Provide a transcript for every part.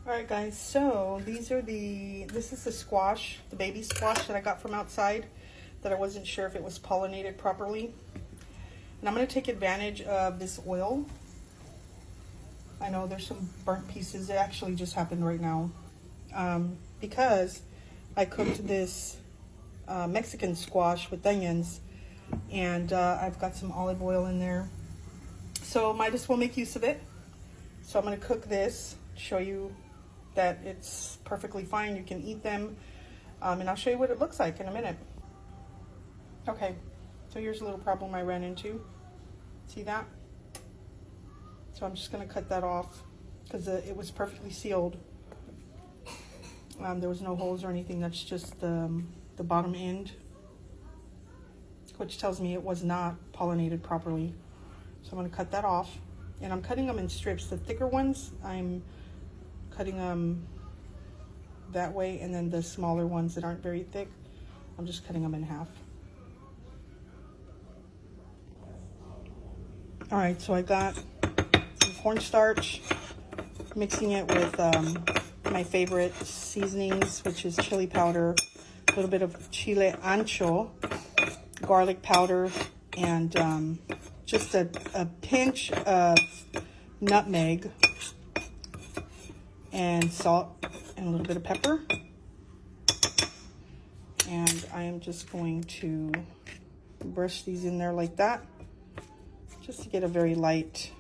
All right, guys, so this is the squash, the baby squash that I got from outside that I wasn't sure if it was pollinated properly. And I'm going to take advantage of this oil. I know there's some burnt pieces. It actually just happened right now because I cooked this Mexican squash with onions, and I've got some olive oil in there. So might as well make use of it. So I'm going to cook this, show you that it's perfectly fine. You can eat them, and I'll show you what it looks like in a minute. Okay, so here's a little problem I ran into. See that? So I'm just going to cut that off because it was perfectly sealed. There was no holes or anything. That's just the bottom end, which tells me it was not pollinated properly. So I'm going to cut that off, and I'm cutting them in strips. The thicker ones, I'm cutting them that way, and then the smaller ones that aren't very thick, I'm just cutting them in half. All right, so I got some cornstarch, mixing it with my favorite seasonings, which is chili powder, a little bit of chile ancho, garlic powder, and just a pinch of nutmeg, and salt, and a little bit of pepper. And I am just going to brush these in there like that, just to get a very light,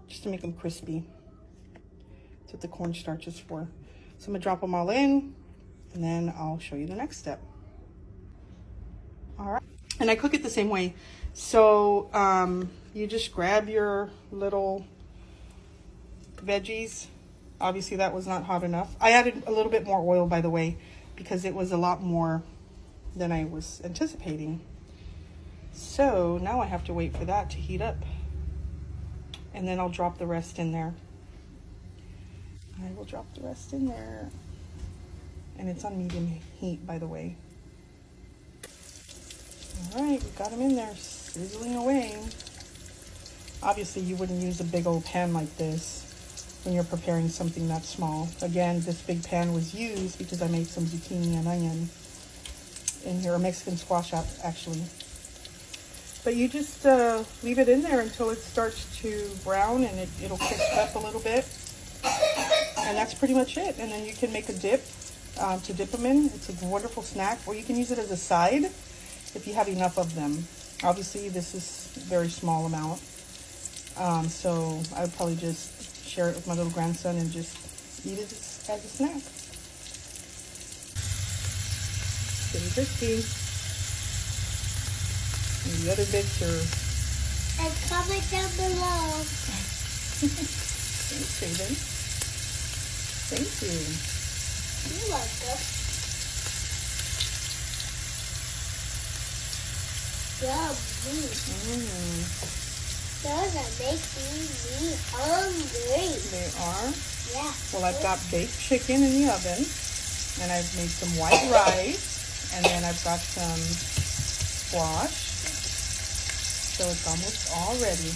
just to make them crispy. That's what the cornstarch is for. So I'm gonna drop them all in, and then I'll show you the next step. All right, and I cook it the same way. So you just grab your little veggies. Obviously that was not hot enough. I added a little bit more oil, by the way, because it was a lot more than I was anticipating. So now I have to wait for that to heat up, and then I'll drop the rest in there. I will drop the rest in there, and it's on medium heat, by the way. All right, we got them in there, sizzling away. Obviously you wouldn't use a big old pan like this when you're preparing something that small. Again, this big pan was used because I made some zucchini and onion in here, a Mexican squash actually. But you just leave it in there until it starts to brown, and it'll crisp up a little bit. And that's pretty much it. And then you can make a dip to dip them in. It's a wonderful snack, or you can use it as a side if you have enough of them. Obviously this is a very small amount. So I would probably just share it with my little grandson and just eat it as a snack. Pretty crispy. And the other bits are... And comment down below. Thanks, Raven. Thank you. You're welcome. Yummy. Those are making me hungry. They are? Yeah. Well, I've got baked chicken in the oven, and I've made some white rice, and then I've got some squash. So it's almost all ready.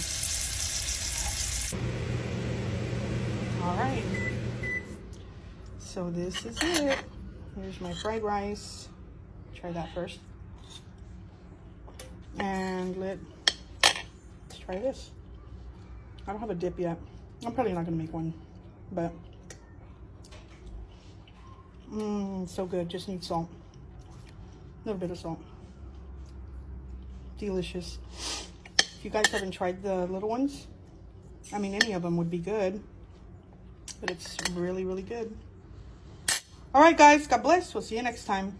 All right. So this is it. Here's my fried rice. Try that first. And let's try this. I don't have a dip yet. I'm probably not gonna make one, but so good. Just need salt. A little bit of salt. Delicious. If you guys haven't tried the little ones, I mean, any of them would be good, but it's really, really good. All right, guys, God bless. We'll see you next time.